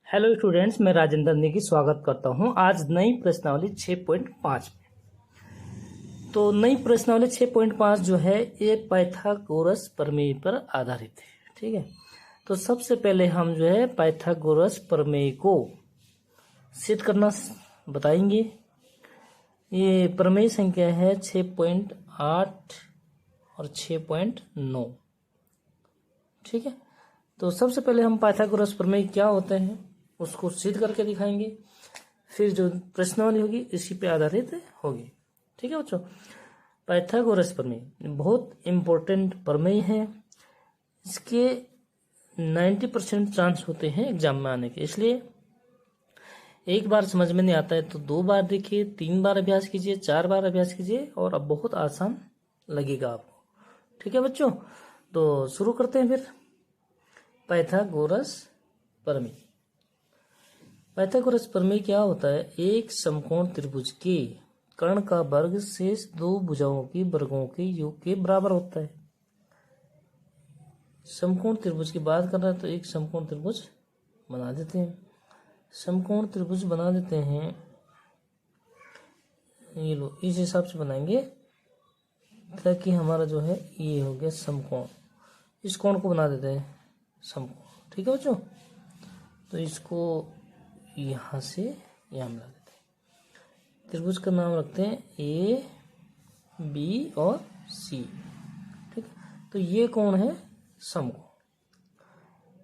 Hello students, मैं राजेंद्र नेगी स्वागत करता हूं आज नई प्रश्नावली 6.5 में। तो नई प्रश्नावली 6.5 जो है ये पाइथागोरस प्रमेय पर आधारित है। ठीक है, तो सबसे पहले हम जो है पाइथागोरस प्रमेय को सिद्ध करना बताएंगे। ये प्रमेय संख्या है 6.8 और 6.9। ठीक है, तो सबसे पहले हम पाइथागोरस प्रमेय क्या होते हैं उसको सिद्ध करके दिखाएंगे, फिर जो प्रश्नावली होगी इसी पे आधारित होगी। ठीक है बच्चों, पाइथागोरस प्रमेय बहुत इम्पोर्टेंट प्रमेय है। इसके 90% चांस होते हैं एग्जाम में आने के, इसलिए एक बार समझ में नहीं आता है तो 2 बार देखिए, 3 बार अभ्यास कीजिए, 4 बार अभ्यास कीजिए और अब बहुत आसान लगेगा आपको। ठीक है बच्चों, तो शुरू करते हैं फिर पाइथागोरस प्रमेय। पाइथागोरस प्रमेय क्या होता है? एक समकोण त्रिभुज के कर्ण का वर्ग शेष 2 भुजाओं की वर्गों के योग के बराबर होता है। समकोण त्रिभुज की बात कर रहे हैं तो एक समकोण त्रिभुज बना देते हैं। समकोण त्रिभुज बना देते हैं, ये लो इस हिसाब से बनाएंगे ताकि हमारा जो है ये हो गया समकोण। इस कोण को बना देते हैं समकोण। ठीक है बच्चों, तो इसको यहाँ से यहाँ मिला देते हैं। त्रिभुज का नाम रखते हैं ए, बी और सी। ठीक, तो ये कौन है? समकोण।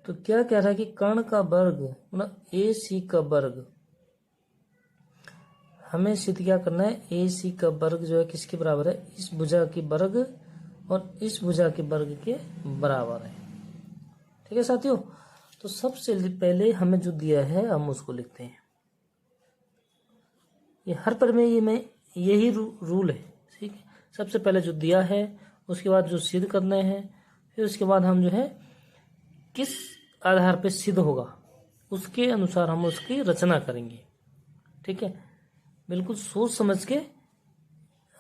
तो क्या कह रहा है कि कर्ण का वर्ग मतलब ए सी का वर्ग, हमें सिद्ध क्या करना है? ए सी का वर्ग जो है किसके बराबर है? इस भुजा के वर्ग और इस भुजा के वर्ग के बराबर है। ठीक है साथियों, तो सबसे पहले हमें जो दिया है हम उसको लिखते हैं। ये हर प्रमेय में यही रूल है। ठीक है, सबसे पहले जो दिया है उसके बाद जो सिद्ध करना है, फिर उसके बाद हम जो है किस आधार पे सिद्ध होगा उसके अनुसार हम उसकी रचना करेंगे। ठीक है, बिल्कुल सोच समझ के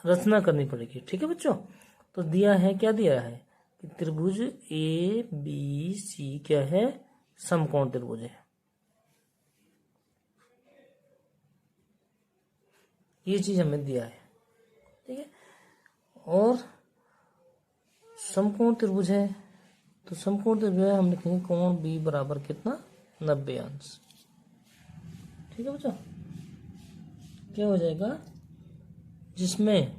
रचना करनी पड़ेगी। ठीक है बच्चों, तो दिया है, क्या दिया है कि त्रिभुज ए बी सी क्या है? समकोण त्रिभुज है। ये चीज हमें दिया है। ठीक है, और समकोण त्रिभुज है तो समकोण त्रिभुज है, हम लिखेंगे कोण बी बराबर कितना? 90 अंश। ठीक है बच्चों, क्या हो जाएगा? जिसमें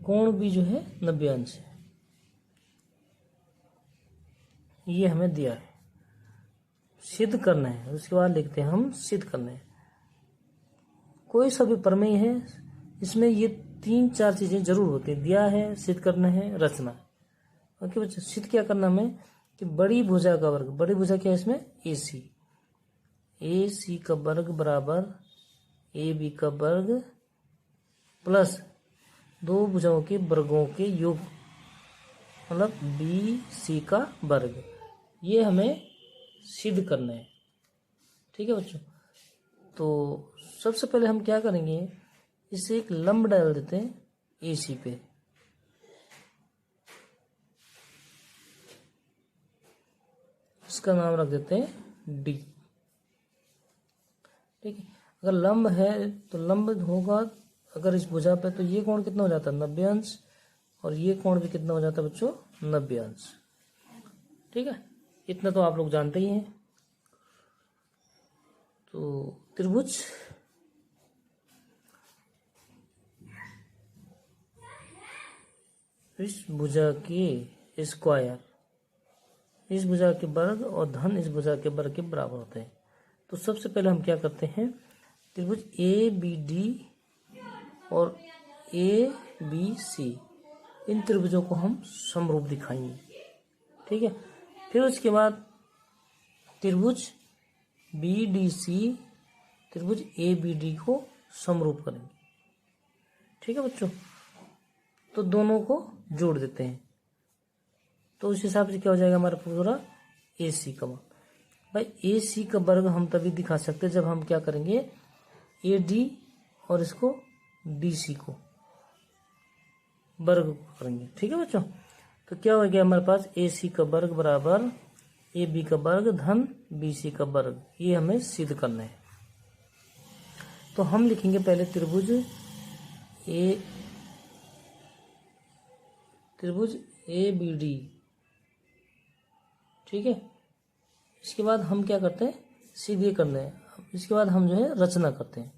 कोण बी जो है 90 अंश है, ये हमें दिया है। सिद्ध करना है, उसके बाद लिखते हैं हम सिद्ध करना है। कोई सा भी प्रमेय है इसमें ये 3-4 चीजें जरूर होती है। दिया है, सिद्ध करना है, रचना। ओके बच्चे, सिद्ध क्या करना हमें कि बड़ी भुजा का वर्ग, बड़ी भुजा क्या है इसमें? ए सी। ए सी का वर्ग बराबर ए बी का वर्ग प्लस 2 भुजाओं के वर्गों के योग मतलब बी सी का वर्ग। ये हमें सिद्ध करना है। ठीक है बच्चों, तो सबसे पहले हम क्या करेंगे, इसे एक लंब डाल देते हैं ए सी पे। इसका नाम रख देते हैं डी। ठीक है, अगर लंब है तो लंब होगा अगर इस भुजा पे, तो ये कोण कितना हो जाता है? 90 अंश। और ये कोण भी कितना हो जाता है बच्चों? 90 अंश। ठीक है, इतना तो आप लोग जानते ही हैं। तो त्रिभुज इस भुजा के स्क्वायर, इस भुजा के वर्ग और धन इस भुजा के वर्ग के बराबर होते हैं। तो सबसे पहले हम क्या करते हैं, त्रिभुज ए बी डी और ए बी सी, इन त्रिभुजों को हम समरूप दिखाएंगे। ठीक है, फिर उसके बाद त्रिभुज बी डी सी त्रिभुज ए बी डी को समरूप करेंगे। ठीक है बच्चों, तो दोनों को जोड़ देते हैं, तो उस हिसाब से क्या हो जाएगा हमारा पूरा ए सी का मान। भाई ए सी का वर्ग हम तभी दिखा सकते हैं जब हम क्या करेंगे, ए डी और इसको डी सी को वर्ग करेंगे। ठीक है बच्चों, तो क्या हो गया हमारे पास? ए सी का वर्ग बराबर ए बी का वर्ग धन बी सी का वर्ग, ये हमें सिद्ध करना है। तो हम लिखेंगे पहले त्रिभुज ए बी डी, ठीक है। इसके बाद हम क्या करते हैं, सीधे करना है। इसके बाद हम जो है रचना करते हैं।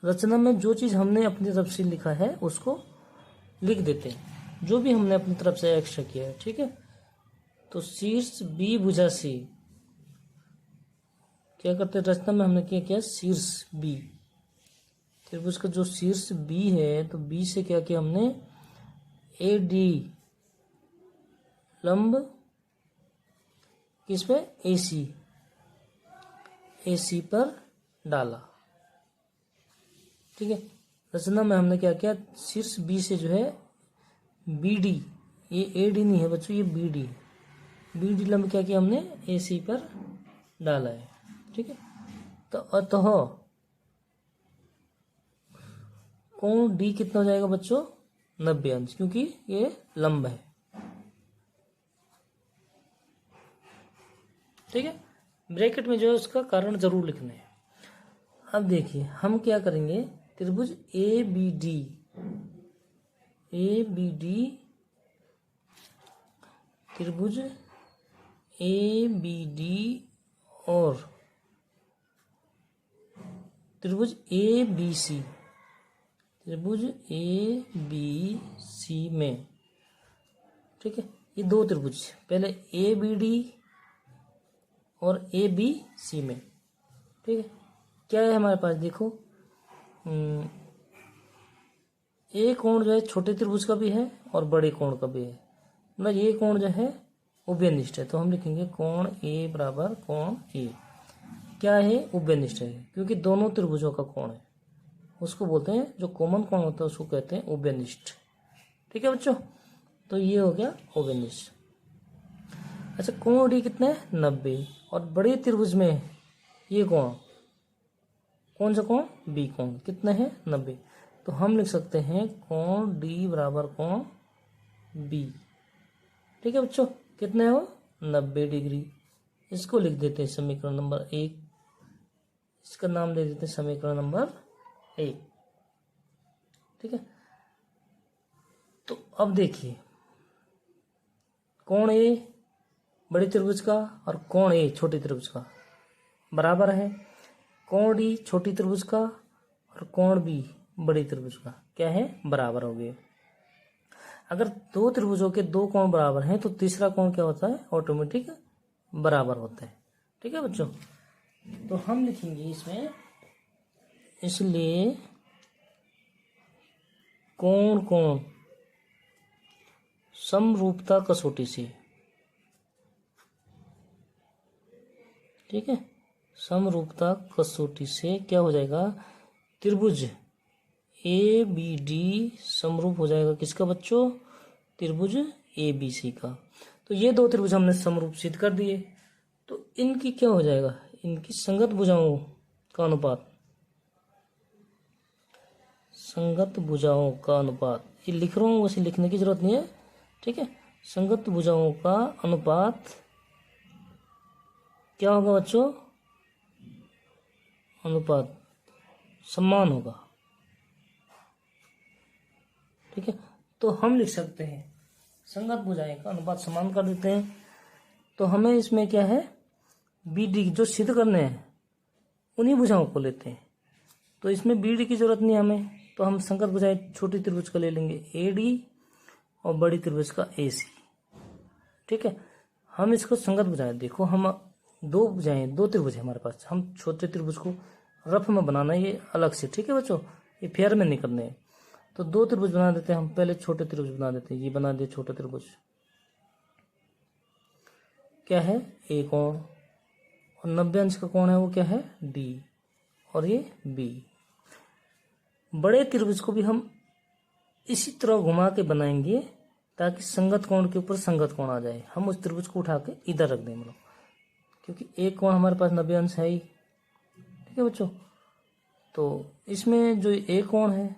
रचना में जो चीज़ हमने अपनी तरफ से लिखा है उसको लिख देते हैं, जो भी हमने अपनी तरफ से एक्स्ट्रा किया है, ठीक है। तो शीर्ष बी भुजा सी, क्या करते हैं, रचना में हमने क्या किया, शीर्ष बी, त्रिभुज का जो शीर्ष बी है, तो बी से क्या किया हमने, ए डी लंब किस पे, ए सी पर डाला, ठीक है। रचना में हमने क्या किया, शीर्ष बी से जो है बी डी, ये ए डी नहीं है बच्चों, ये बी डी, बी डी लंब क्या किया हमने, ए सी पर डाला है, ठीक है। तो अतः कोण डी कितना हो जाएगा बच्चों, 90 अंश, क्योंकि ये लंब है, ठीक है। ब्रैकेट में जो है उसका कारण जरूर लिखना है। अब देखिए हम क्या करेंगे, त्रिभुज ए बी डी, त्रिभुज ए बी डी और त्रिभुज ए बी सी, त्रिभुज ए बी सी में, ठीक है। ये दो त्रिभुज, पहले ए बी डी और ए बी सी में, ठीक है। क्या है हमारे पास, देखो ए कोण जो है छोटे त्रिभुज का भी है और बड़े कोण का भी है, मतलब ये कोण जो है उभयनिष्ठ है। तो हम लिखेंगे कोण ए बराबर कोण ए, क्या है, उभयनिष्ठ है, क्योंकि दोनों त्रिभुजों का कोण है, उसको बोलते हैं, जो कॉमन कोण होता है उसको कहते हैं उभयनिष्ठ, ठीक है बच्चों। तो ये हो गया उभयनिष्ठ। अच्छा, कोण डी कितना है, 90, और बड़े त्रिभुज में ये कोण, कौन सा कोण, बी कोण, कितना है, 90। तो हम लिख सकते हैं कोण डी बराबर कोण बी, ठीक है बच्चों। कितना है वो, 90 डिग्री। इसको लिख देते हैं समीकरण नंबर 1, इसका नाम दे देते हैं समीकरण नंबर 1, ठीक है। तो अब देखिए कोण ए बड़े त्रिभुज का और कोण ए छोटे त्रिभुज का बराबर है, कोण डी छोटी त्रिभुज का और कोण बी बड़ी त्रिभुज का क्या है, बराबर हो गए। अगर दो त्रिभुजों के दो कोण बराबर हैं तो तीसरा कोण क्या होता है, ऑटोमेटिक बराबर होता है, ठीक है बच्चों। तो हम लिखेंगे इसमें, इसलिए कोण समरूपता कसौटी से, ठीक है, समरूपता कसौटी से क्या हो जाएगा, त्रिभुज ए बी डी समरूप हो जाएगा किसका बच्चों, त्रिभुज ए बी सी का। तो ये दो त्रिभुज हमने समरूप सिद्ध कर दिए, तो इनकी क्या हो जाएगा, इनकी संगत भुजाओं का अनुपात, संगत भुजाओं का अनुपात, ये लिख रहा हूँ वैसे लिखने की जरूरत नहीं है, ठीक है। संगत भुजाओं का अनुपात क्या होगा बच्चों, अनुपात समान होगा, ठीक है। तो हम लिख सकते हैं संगत भुजाएं का अनुपात समान कर देते हैं। तो हमें इसमें क्या है, बी डी जो सिद्ध करने हैं उन्हीं भुजाओं को लेते हैं, तो इसमें बी डी की जरूरत नहीं हमें, तो हम संगत भुजाएं छोटी त्रिभुज का ले लेंगे ए डी और बड़ी त्रिभुज का ए सी, ठीक है। हम इसको संगत भुजाएं, देखो हम दो भुजाएं, दो त्रिभुज है हमारे पास, हम छोटे त्रिभुज को रफ में बनाना है ये अलग से, ठीक है बच्चों, ये फेयर में नहीं करने हैं। तो दो त्रिभुज बना देते हैं हम, पहले छोटे त्रिभुज बना देते हैं, ये बना दिए छोटे त्रिभुज, क्या है, ए कोण, और 90 अंश का कोण है वो क्या है, डी, और ये बी। बड़े त्रिभुज को भी हम इसी तरह घुमा के बनाएंगे ताकि संगत कोण के ऊपर संगत कोण आ जाए। हम उस त्रिभुज को उठा के इधर रख देंगे लोग, क्योंकि एक कोण हमारे पास 90 अंश है ही, ठीक है बच्चों। तो इसमें जो एक कोण है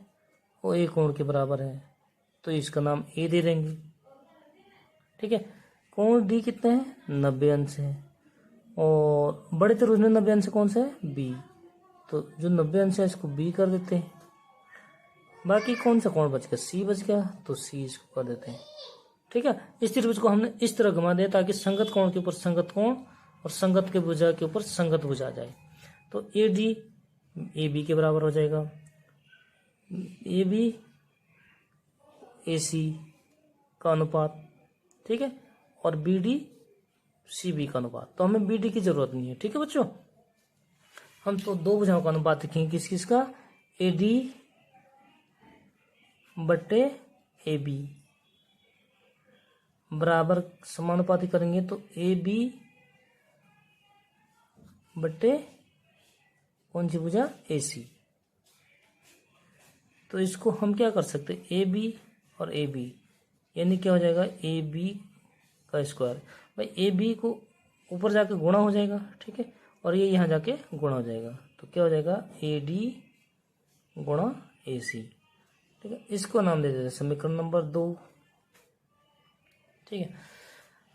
वो एक कोण के बराबर है, तो इसका नाम ए दे देंगे, ठीक है। कोण डी कितने हैं 90 अंश है, और बड़े त्रिभुज में 90 अंश कौन सा है बी, तो जो 90 अंश है इसको बी कर देते हैं। बाकी कौन सा कोण बच गया सी बच गया, तो सी इसको कर देते हैं। ठीक है, इस त्रिभुज को हमने इस तरह घुमा दिया ताकि संगत कोण के ऊपर संगत कोण और संगत के भुजा के ऊपर संगत भुजा आ जाए। तो ए डी ए बी के बराबर हो जाएगा, ए बी ए सी का अनुपात, ठीक है, और बी डी सी बी का अनुपात। तो हमें बी डी की जरूरत नहीं है। ठीक है बच्चों, हम तो दो भुजाओं का अनुपात लिखेंगे, किस किस का, ए डी बट्टे ए बी बराबर समानुपाती करेंगे तो ए बी बट्टे कौन सी भुजा ए सी। तो इसको हम क्या कर सकते हैं, ए बी और ए बी, यानी क्या हो जाएगा ए बी का स्क्वायर। भाई ए बी को ऊपर जाके गुणा हो जाएगा, ठीक है, और ये यहाँ जाके गुणा हो जाएगा, तो क्या हो जाएगा ए डी गुणा ए सी। ठीक है, इसको नाम दे देते हैं समीकरण नंबर 2। ठीक है,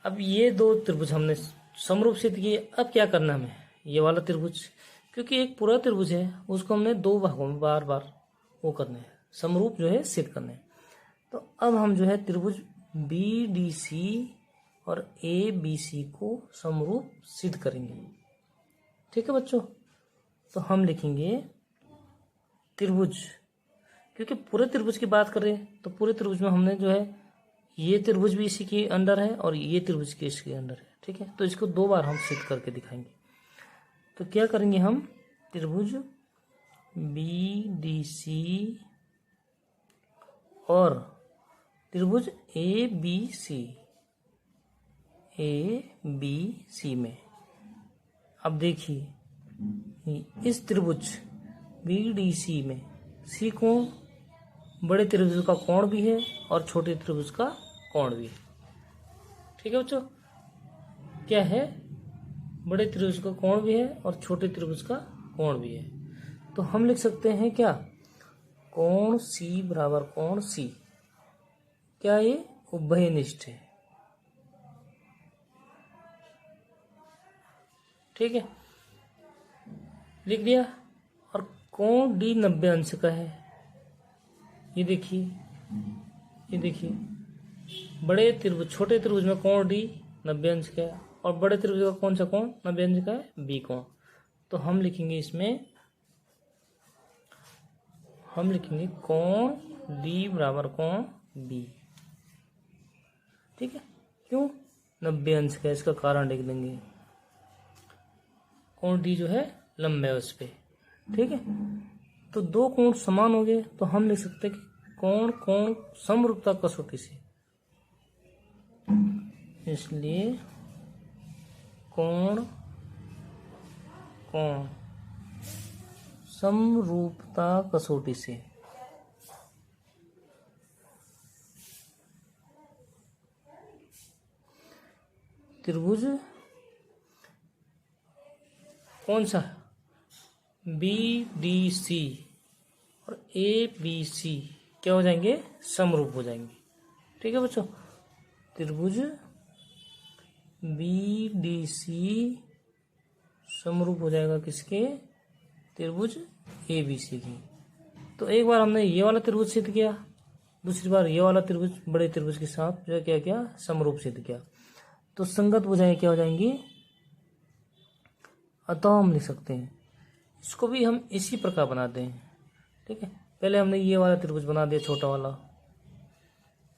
अब ये दो त्रिभुज हमने समरूप सिद्ध किए। अब क्या करना हमें, ये वाला त्रिभुज, क्योंकि एक पूरा त्रिभुज है उसको हमने दो भागों में बार बार वो करने हैं, समरूप जो है सिद्ध करने हैं। तो अब हम जो है त्रिभुज बी डी सी और ए बी सी को समरूप सिद्ध करेंगे। ठीक है बच्चों, तो हम लिखेंगे त्रिभुज, क्योंकि पूरे त्रिभुज की बात कर रहे हैं तो पूरे त्रिभुज में हमने जो है ये त्रिभुज भी इसी के अंडर है और ये त्रिभुज के इसके अंडर है। ठीक है, तो इसको दो बार हम सिद्ध करके दिखाएंगे। तो क्या करेंगे हम, त्रिभुज बी डी सी और त्रिभुज ए बी सी में, अब देखिए इस त्रिभुज बी डी सी में सी कोण बड़े त्रिभुज का कोण भी है और छोटे त्रिभुज का कोण भी है। ठीक है बच्चों, क्या है, बड़े त्रिभुज का कोण भी है और छोटे त्रिभुज का कोण भी है। तो हम लिख सकते हैं क्या, कोण सी बराबर कोण सी, क्या ये उभयनिष्ठ है। ठीक है, लिख दिया। और कोण डी 90 अंश का है, ये देखिए बड़े त्रिभुज छोटे त्रिभुज में कोण डी 90 अंश का है और बड़े त्रिभुज का कौन सा कोण 90 अंश का है, बी कोण। तो हम लिखेंगे इसमें, हम लिखेंगे कोण डी बराबर कोण बी। ठीक है, क्यों 90 अंश का, इसका कारण लिख देंगे, कोण डी जो है लंबे है उस पे। ठीक है, तो दो कोण समान हो गए, तो हम लिख सकते हैं कि कोण कोण समरूपता कसौटी से, इसलिए कोण कोण समरूपता कसौटी से त्रिभुज कौन सा, बी डी सी और ए बी सी क्या हो जाएंगे, समरूप हो जाएंगे। ठीक है बच्चों, त्रिभुज बी डी सी समरूप हो जाएगा किसके, त्रिभुज ए बी सी की। तो एक बार हमने ये वाला त्रिभुज सिद्ध किया, दूसरी बार ये वाला त्रिभुज बड़े त्रिभुज के साथ जो है क्या किया, समरूप सिद्ध किया। तो संगत भुजाएं क्या हो जाएंगी, अतः हम लिख सकते हैं इसको भी हम इसी प्रकार बनाते हैं। ठीक है, पहले हमने ये वाला त्रिभुज बना दिया छोटा वाला,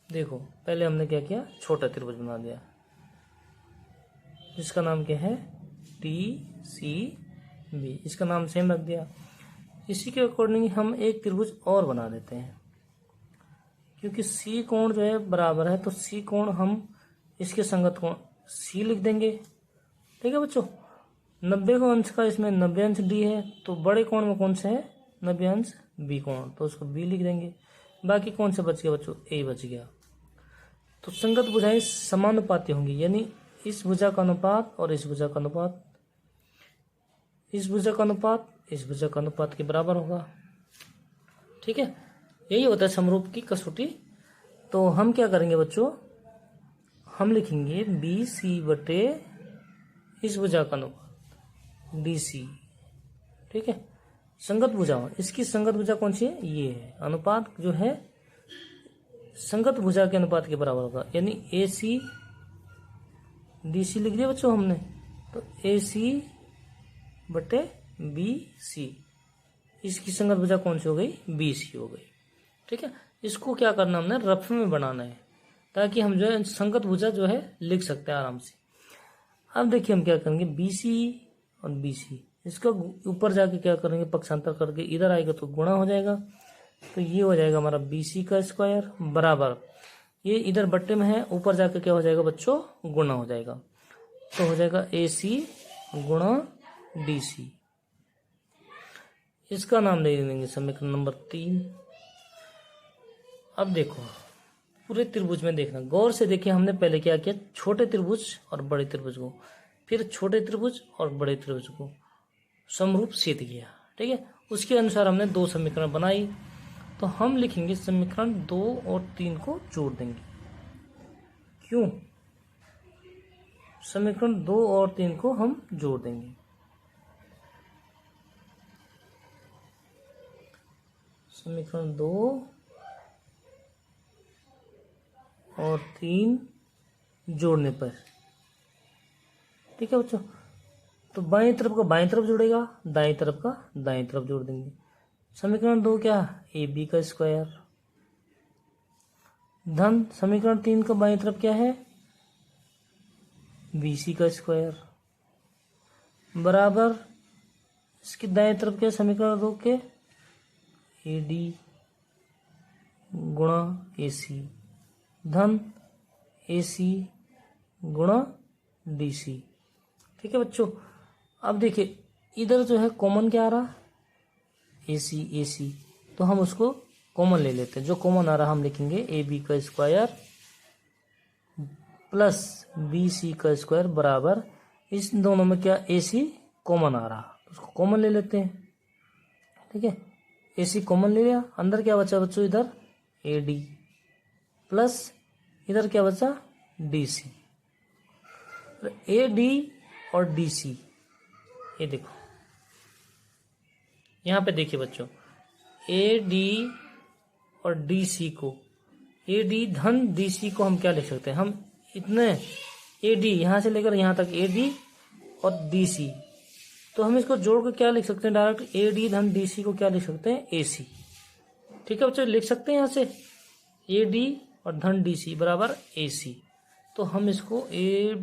देखो पहले हमने क्या किया, छोटा त्रिभुज बना दिया जिसका नाम क्या है टी सी बी, इसका नाम सेम रख दिया। इसी के अकॉर्डिंग हम एक त्रिभुज और बना देते हैं, क्योंकि सी कोण जो है बराबर है, तो सी कोण हम इसके संगत कोण सी लिख देंगे। ठीक है बच्चों, 90 का अंश का इसमें 90 अंश डी है, तो बड़े कोण में कौन सा है 90 अंश बी कोण, तो उसको बी लिख देंगे। बाकी कौन सा बच गया बच्चों, ए बच गया। तो संगत भुजाएं समानुपाती होंगी, यानी इस भुजा का अनुपात और इस भुजा का अनुपात, इस भुजा का अनुपात इस भुजा का अनुपात के बराबर होगा। ठीक है, यही होता है समरूप की कसौटी। तो हम क्या करेंगे बच्चों, हम लिखेंगे बी सी बटे इस भुजा का अनुपात डी सी। ठीक है, संगत भुजा, इसकी संगत भुजा कौन सी है, ये है। अनुपात जो है संगत भुजा के अनुपात के बराबर होगा, यानी ए सी डी सी लिख दिया बच्चों हमने, तो ए सी बटे बी सी, इसकी संगत भुजा कौन सी हो गई, बी सी हो गई। ठीक है, इसको क्या करना हमने, रफ में बनाना है, ताकि हम जो है संगत भुजा जो है लिख सकते हैं आराम से। अब देखिए हम क्या करेंगे, बी सी और बी सी, इसका ऊपर जाके क्या करेंगे, पक्षांतर करके इधर आएगा तो गुणा हो जाएगा, तो ये हो जाएगा हमारा बी सी का स्क्वायर बराबर, ये इधर बट्टे में है, ऊपर जाके क्या हो जाएगा बच्चों, गुणा हो जाएगा, तो हो जाएगा ए सी गुणा डी सी। इसका नाम दे देंगे समीकरण नंबर 3। अब देखो पूरे त्रिभुज में देखना, गौर से देखिए, हमने पहले क्या किया, छोटे त्रिभुज और बड़े त्रिभुज को, फिर छोटे त्रिभुज और बड़े त्रिभुज को समरूप सिद्ध किया। ठीक है, उसके अनुसार हमने 2 समीकरण बनाई, तो हम लिखेंगे समीकरण 2 और 3 को जोड़ देंगे। क्यों, समीकरण 2 और 3 को हम जोड़ देंगे। समीकरण 2 और 3 जोड़ने पर, ठीक है बच्चों, तो बाएं तरफ का बाएं तरफ जुड़ेगा, दाएं तरफ का दाएं तरफ जोड़ देंगे। समीकरण 2 क्या, ए बी का स्क्वायर धन समीकरण 3 का बाएं तरफ क्या है, बी सी का स्क्वायर बराबर, इसके दाएं तरफ क्या, समीकरण 2 के ए डी गुणा ए सी धन ए सी गुणा डी सी। ठीक है बच्चों, अब देखिए इधर जो है कॉमन क्या आ रहा, ए सी, तो हम उसको कॉमन ले लेते हैं। जो कॉमन आ रहा हम लिखेंगे ए बी का स्क्वायर प्लस बी सी का स्क्वायर बराबर, इस दोनों में क्या ए सी कॉमन आ रहा, तो उसको कॉमन ले लेते हैं। ठीक है, ए सी कॉमन ले लिया, अंदर क्या बचा बच्चों, इधर ए डी प्लस इधर क्या बचा, डी सी। ए डी और डी सी, ये देखो यहाँ पे देखिए बच्चों, ए डी और डी सी को, ए डी धन डी सी को हम क्या लिख सकते हैं, हम इतने ए डी यहाँ से लेकर यहाँ तक ए डी और डी सी, तो हम इसको जोड़ कर क्या लिख सकते हैं, डायरेक्ट ए डी धन डी सी को क्या लिख सकते हैं, ए सी। ठीक है बच्चों, लिख सकते हैं यहाँ से ए डी और धन डी सी बराबर ए सी, तो हम इसको ए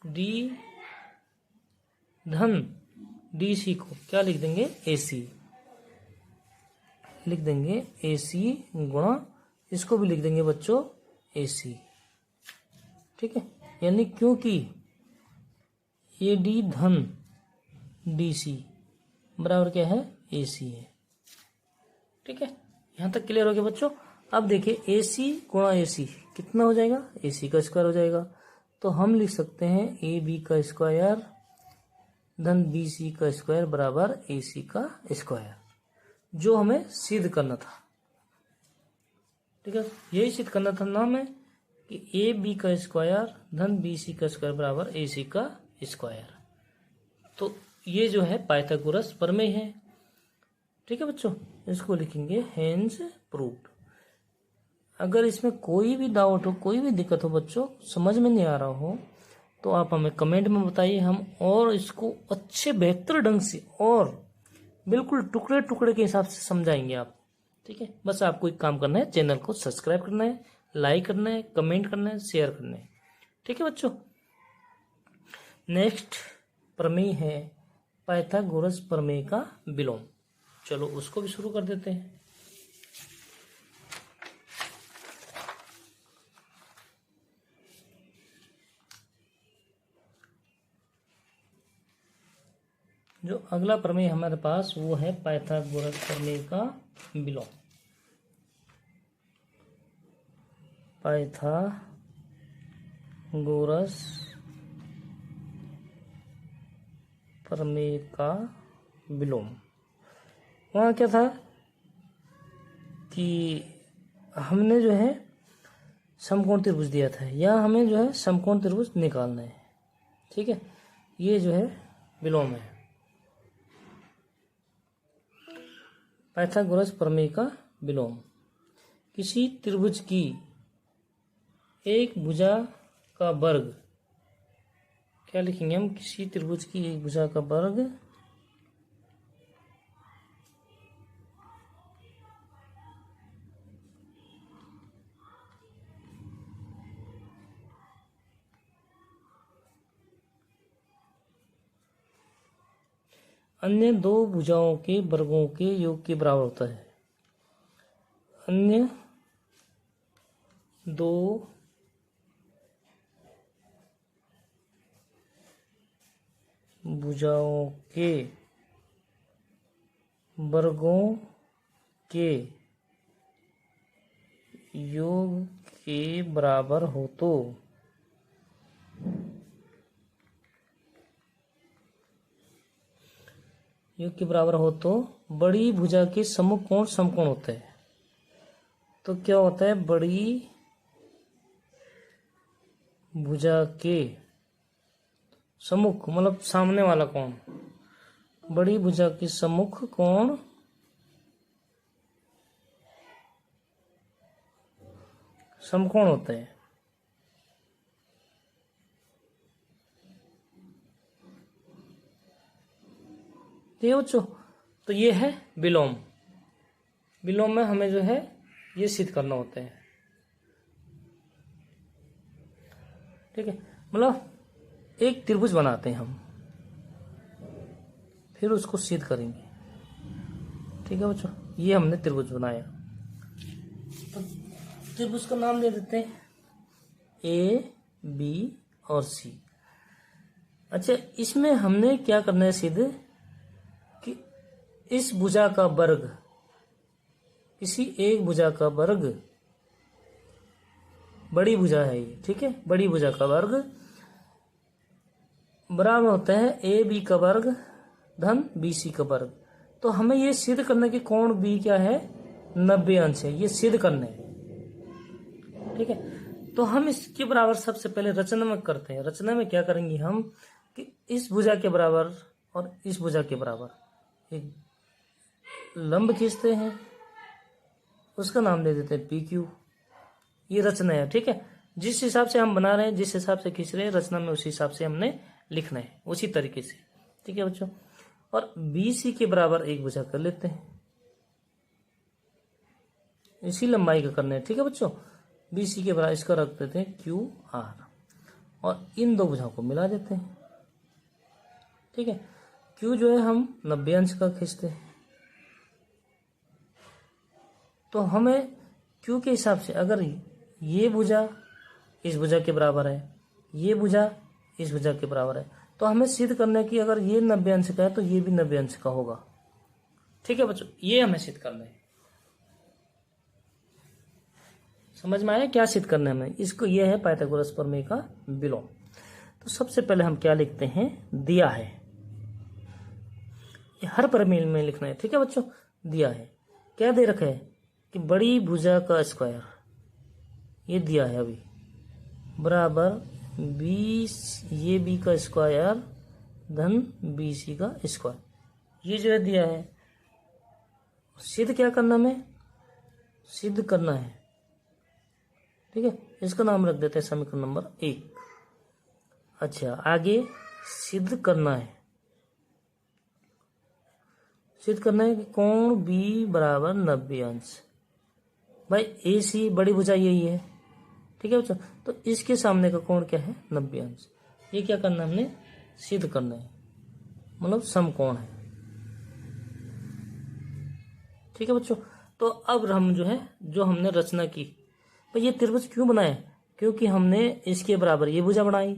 डी धन डी सी को क्या लिख देंगे, ए सी लिख देंगे, ए सी गुणा इसको भी लिख देंगे बच्चों ए सी। ठीक है, यानी क्योंकि ए डी धन डी सी बराबर क्या है, ए सी है। ठीक है, यहां तक क्लियर हो गया बच्चों। अब देखिए ए सी गुणा ए सी कितना हो जाएगा, ए सी का स्क्वायर हो जाएगा, तो हम लिख सकते हैं ए बी का स्क्वायर धन बी सी का स्क्वायर बराबर ए सी का स्क्वायर, जो हमें सिद्ध करना था। ठीक है, यही सिद्ध करना था नाम है कि ए बी का स्क्वायर धन बी सी का स्क्वायर बराबर ए सी का स्क्वायर, तो ये जो है पाइथागोरस प्रमेय है। ठीक है बच्चों, इसको लिखेंगे हेंस प्रूव्ड। अगर इसमें कोई भी डाउट हो, कोई भी दिक्कत हो बच्चों, समझ में नहीं आ रहा हो, तो आप हमें कमेंट में बताइए, हम और इसको अच्छे बेहतर ढंग से और बिल्कुल टुकड़े टुकड़े के हिसाब से समझाएंगे आप। ठीक है, बस आपको एक काम करना है, चैनल को सब्सक्राइब करना है, लाइक करना है, कमेंट करना है, शेयर करना है। ठीक है बच्चों, नेक्स्ट प्रमेय है पाइथागोरस प्रमेय का विलोम। चलो उसको भी शुरू कर देते हैं। जो अगला प्रमेय हमारे पास वो है पाइथागोरस प्रमेय का विलोम। पाइथागोरस प्रमेय का विलोम, वहाँ क्या था कि हमने जो है समकोण त्रिभुज दिया था, या हमें जो है समकोण त्रिभुज निकालना है। ठीक है, ये जो है विलोम है, पाइथागोरस प्रमेय का विलोम। किसी त्रिभुज की एक भुजा का वर्ग, क्या लिखेंगे हम, किसी त्रिभुज की एक भुजा का वर्ग अन्य दो भुजाओं के वर्गों के योग के बराबर होता है। अन्य दो भुजाओं के वर्गों के योग के बराबर हो तो योग के बराबर हो तो बड़ी भुजा के सम्मुख कोण समकोण होता है। तो क्या होता है, बड़ी भुजा के सम्मुख मतलब सामने वाला कोण, बड़ी भुजा के सम्मुख कोण समकोण होता है। ठीक है बच्चों, तो ये है विलोम। विलोम में हमें जो है ये सिद्ध करना होता है। ठीक है, मतलब एक त्रिभुज बनाते हैं हम, फिर उसको सिद्ध करेंगे। ठीक है बच्चों, ये हमने त्रिभुज बनाया, तो त्रिभुज का नाम दे देते हैं ए, बी और सी। अच्छा, इसमें हमने क्या करना है सिद्ध, कि इस भुजा का वर्ग, किसी एक भुजा का वर्ग, बड़ी भुजा है ये, ठीक है, बड़ी भुजा का वर्ग बराबर होता है ए बी का वर्ग धन बी सी का वर्ग। तो हमें ये सिद्ध करना कि कोण बी क्या है, 90 अंश है, ये सिद्ध करना है। ठीक है, तो हम इसके बराबर सबसे पहले रचना में करते हैं। रचना में क्या करेंगे हम, कि इस भुजा के बराबर और इस भुजा के बराबर एक लंब खींचते हैं, उसका नाम दे देते हैं पी क्यू। ये रचना है। ठीक है, जिस हिसाब से हम बना रहे हैं, जिस हिसाब से खींच रहे हैं रचना में, उसी हिसाब से हमने लिखना है, उसी तरीके से। ठीक है बच्चों, और बी सी के बराबर एक भुजा कर लेते हैं, इसी लंबाई का करना है। ठीक है बच्चों, बी सी के बराबर इसका रख देते हैं क्यू आर, और इन दो भुजाओं को मिला देते हैं। ठीक है, क्यू जो है हम 90 अंश का खींचते हैं, तो हमें क्यू के हिसाब से अगर ये भुजा इस भुजा के बराबर है, ये भुजा इस भुजा के बराबर है, तो हमें सिद्ध करना है कि अगर ये 90 अंश का है तो ये भी 90 अंश का होगा। ठीक है बच्चों, ये हमें सिद्ध करना है। समझ में आया क्या सिद्ध करना है हमें इसको? ये है पाइथागोरस प्रमेय का विलोम। तो सबसे पहले हम क्या लिखते हैं, दिया है, ये हर प्रमेय में लिखना है। ठीक है बच्चों, दिया है, क्या दे रखा है कि बड़ी भुजा का स्क्वायर, ये दिया है अभी, बराबर ये बी का स्क्वायर धन बी सी का स्क्वायर, ये जो है दिया है। सिद्ध क्या करना है, सिद्ध करना है। ठीक है, इसका नाम रख देते हैं समीकरण नंबर 1। अच्छा, आगे सिद्ध करना है, सिद्ध करना है कि कोण बी बराबर 90 अंश। भाई ए सी बड़ी भुजा यही है। ठीक है बच्चों, तो इसके सामने का कोण क्या है, 90 अंश। ये क्या करना है, हमने सिद्ध करना है, मतलब समकोण है। ठीक है बच्चों, तो अब हम जो है, जो हमने रचना की, भाई ये त्रिभुज क्यों बनाया, क्योंकि हमने इसके बराबर ये भुजा बनाई,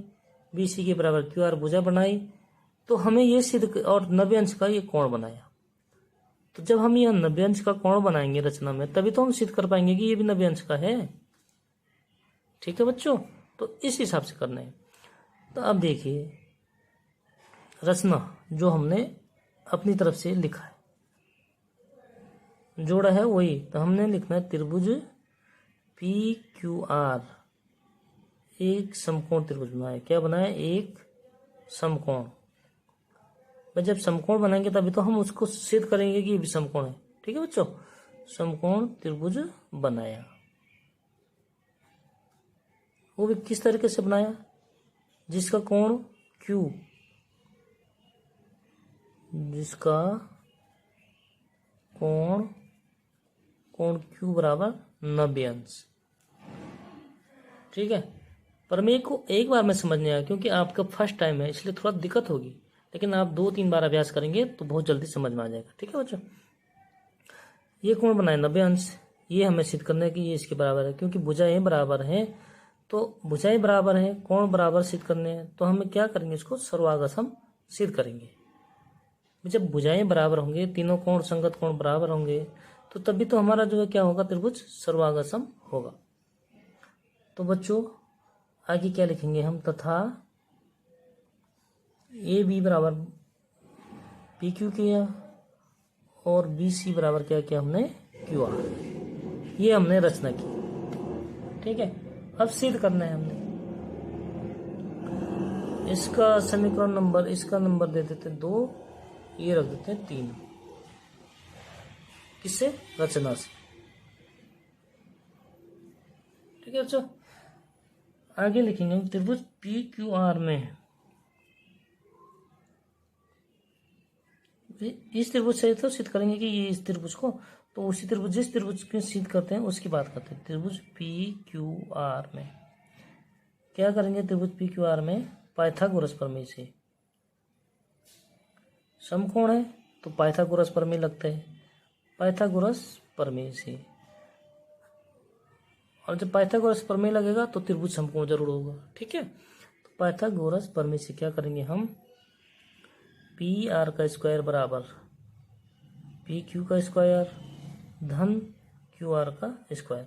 बीसी के बराबर क्यू आर भुजा बनाई, तो हमें ये सिद्ध, और 90 अंश का ये कोण बनाया। तो जब हम यह 90 अंश का कोण बनाएंगे रचना में, तभी तो हम सिद्ध कर पाएंगे कि ये भी 90 अंश का है। ठीक है बच्चों, तो इस हिसाब से करना है। तो अब देखिए रचना जो हमने अपनी तरफ से लिखा है, जोड़ा है वही, तो हमने लिखना है त्रिभुज पी क्यू आर एक समकोण त्रिभुज बनाए। क्या बनाए? एक समकोण। भाई जब समकोण बनाएंगे तभी तो हम उसको सिद्ध करेंगे कि ये भी समकोण है। ठीक है बच्चों, समकोण त्रिभुज बनाया। वो भी किस तरीके से बनाया? जिसका कोण Q, जिसका कोण Q बराबर 90 अंश। ठीक है, प्रमेय को एक बार में समझ नहीं आया क्योंकि आपका फर्स्ट टाइम है, इसलिए थोड़ा दिक्कत होगी, लेकिन आप 2-3 बार अभ्यास करेंगे तो बहुत जल्दी समझ में आ जाएगा। ठीक है बच्चों, ये कोण बनाए 90 अंश, ये हमें सिद्ध करना है कि ये इसके बराबर है, क्योंकि भुजाएं बराबर हैं। तो भुजाएं बराबर हैं, कोण बराबर सिद्ध करने हैं, तो हम क्या करेंगे? इसको सर्वागसम सिद्ध करेंगे। जब भुजाएं बराबर होंगे, तीनों कोण संगत कोण बराबर होंगे, तो तभी तो हमारा जो है क्या होगा? त्रिभुज सर्वागसम होगा। तो बच्चों आगे क्या लिखेंगे हम? तथा ए बी बराबर पी क्यू किया और बी सी बराबर क्या किया हमने? Q R. ये हमने रचना की। ठीक है, अब सिद्ध करना है हमने। इसका समीकरण नंबर, इसका नंबर दे देते 2, ये रख देते हैं 3। किससे? रचना से। ठीक है बच्चों, आगे लिखेंगे हम त्रिभुज पी क्यू आर में इस त्रिभुज से तो सिद्ध करेंगे कि ये इस त्रिभुज को, तो उसी त्रिभुज, जिस त्रिभुज को सिद्ध करते हैं उसकी बात करते हैं। त्रिभुज पी क्यू आर में क्या करेंगे? त्रिभुज पी क्यू आर में पाइथागोरस प्रमेय से, समकोण है तो पाइथागोरस प्रमेय लगता है, पाइथागोरस प्रमेय से। और जब पाइथागोरस प्रमेय लगेगा तो त्रिभुज समकोण जरूर होगा। ठीक है, तो पाइथागोरस प्रमेय से क्या करेंगे हम? पी आर का स्क्वायर बराबर पी क्यू का स्क्वायर धन क्यू आर का स्क्वायर।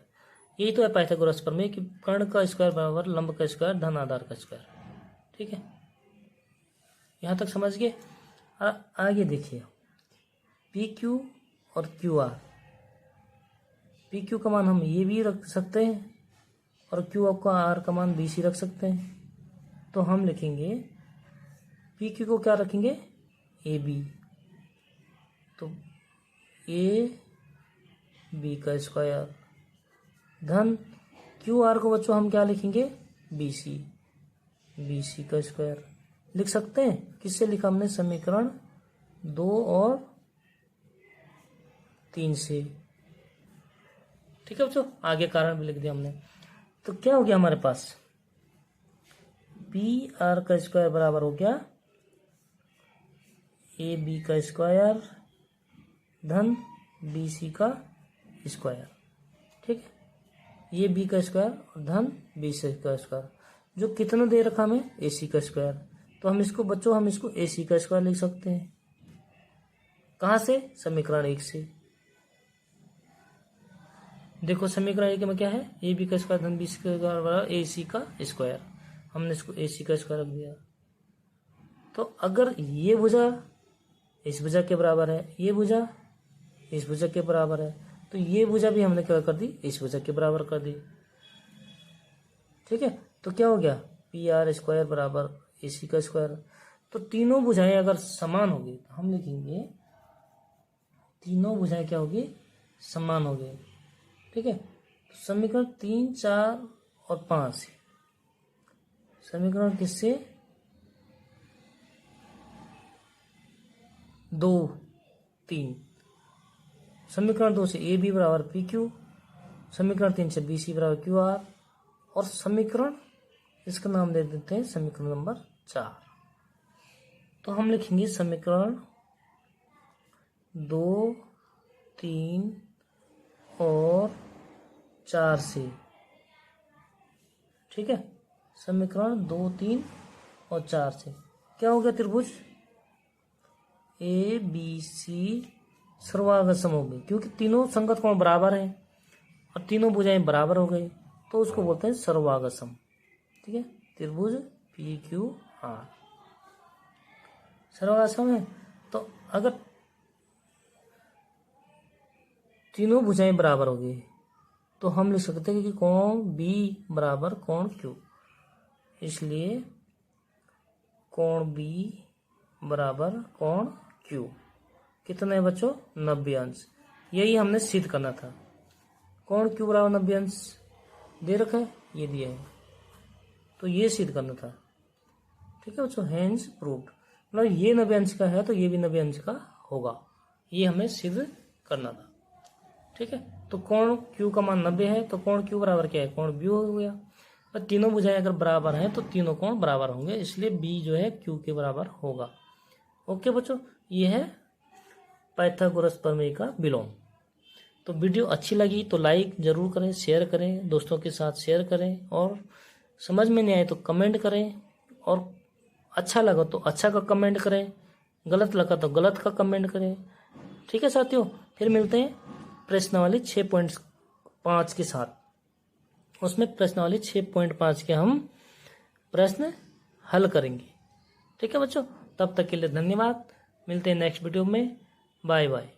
यही तो है पाइथागोरस प्रमेय कि कर्ण का स्क्वायर बराबर लंब का स्क्वायर धन आधार का स्क्वायर। ठीक है, यहाँ तक समझ गए। आगे देखिए, पी क्यू और क्यू आर। पी क्यू का मान हम ये भी रख सकते हैं और क्यू का आर का मान बी सी रख सकते हैं। तो हम लिखेंगे पी क्यू को क्या रखेंगे? A B. तो ए बी का स्क्वायर धन क्यू आर को बच्चों हम क्या लिखेंगे? बी सी का स्क्वायर लिख सकते हैं। किससे लिखा हमने? समीकरण 2 और 3 से। ठीक है बच्चों, आगे कारण भी लिख दिया हमने। तो क्या हो गया हमारे पास? पी आर का स्क्वायर बराबर हो गया ए बी का स्क्वायर धन बी सी का स्क्वायर। ठीक है, ये बी का स्क्वायर और धन बी सी का स्क्वायर, जो कितना दे रखा हमें? ए सी का स्क्वायर। तो हम इसको बच्चों, हम इसको ए सी का स्क्वायर लिख सकते हैं। कहाँ से? समीकरण 1 से। देखो समीकरण 1 में क्या है? ए बी का स्क्वायर धन बी सी का स्क्वायर बराबर ए सी का स्क्वायर। हमने इसको ए सी का स्क्वायर रख दिया। तो अगर ये भुजा इस भुजा के बराबर है, ये भुजा इस भुजा के बराबर है, तो ये भुजा भी हमने क्या कर दी? इस भुजा के बराबर कर दी। ठीक है, तो क्या हो गया? पी आर स्क्वायर बराबर ए सी का स्क्वायर। तो तीनों भुजाएं अगर समान होगी तो हम लिखेंगे तीनों भुजाएं क्या होगी? समान होगी। ठीक है, तो समीकरण 3, 4 और 5। समीकरण किससे? 2, 3। समीकरण 2 से ए बी बराबर पी क्यू, समीकरण 3 से बी सी बराबर क्यू आर, और समीकरण, इसका नाम दे देते हैं समीकरण नंबर 4। तो हम लिखेंगे समीकरण 2, 3 और 4 से। ठीक है, समीकरण 2, 3 और 4 से क्या हो गया? त्रिभुज ए बी सी सर्वागसम हो गई, क्योंकि तीनों संगत कोण बराबर हैं और तीनों भुजाएं बराबर हो गई, तो उसको बोलते हैं सर्वागसम। ठीक है, त्रिभुज पी क्यू आर सर्वागसम है। तो अगर तीनों भुजाएं बराबर हो गई तो हम लिख सकते हैं कि कोण बी बराबर कोण क्यू, इसलिए कोण बी बराबर कोण क्यू कितना है बच्चों 90 अंश। यही हमने सिद्ध करना था। कोण क्यू बराबर 90 अंश दे रखा है, ये दिया है, तो ये सिद्ध करना था। ठीक है बच्चों, हेंस प्रूव्ड, मतलब ये 90 अंश का है तो ये भी 90 अंश का होगा, ये हमें सिद्ध करना था। ठीक है, तो कोण क्यू का मान 90 है, तो कोण क्यू बराबर क्या है कोण बी हो गया। और तीनों भुजाएं अगर बराबर हैं तो तीनों कोण बराबर होंगे, इसलिए बी जो है क्यू के बराबर होगा। ओके बच्चों, ये है पाइथागोरस प्रमेय का विलोम। तो वीडियो अच्छी लगी तो लाइक जरूर करें, शेयर करें, दोस्तों के साथ शेयर करें, और समझ में नहीं आए तो कमेंट करें, और अच्छा लगा तो अच्छा का कमेंट करें, गलत लगा तो गलत का कमेंट करें। ठीक है साथियों, फिर मिलते हैं प्रश्नावली 6.5 के साथ। उसमें प्रश्नावली 6.5 के हम प्रश्न हल करेंगे। ठीक है बच्चों, तब तक के लिए धन्यवाद। मिलते हैं नेक्स्ट वीडियो में। Bye bye.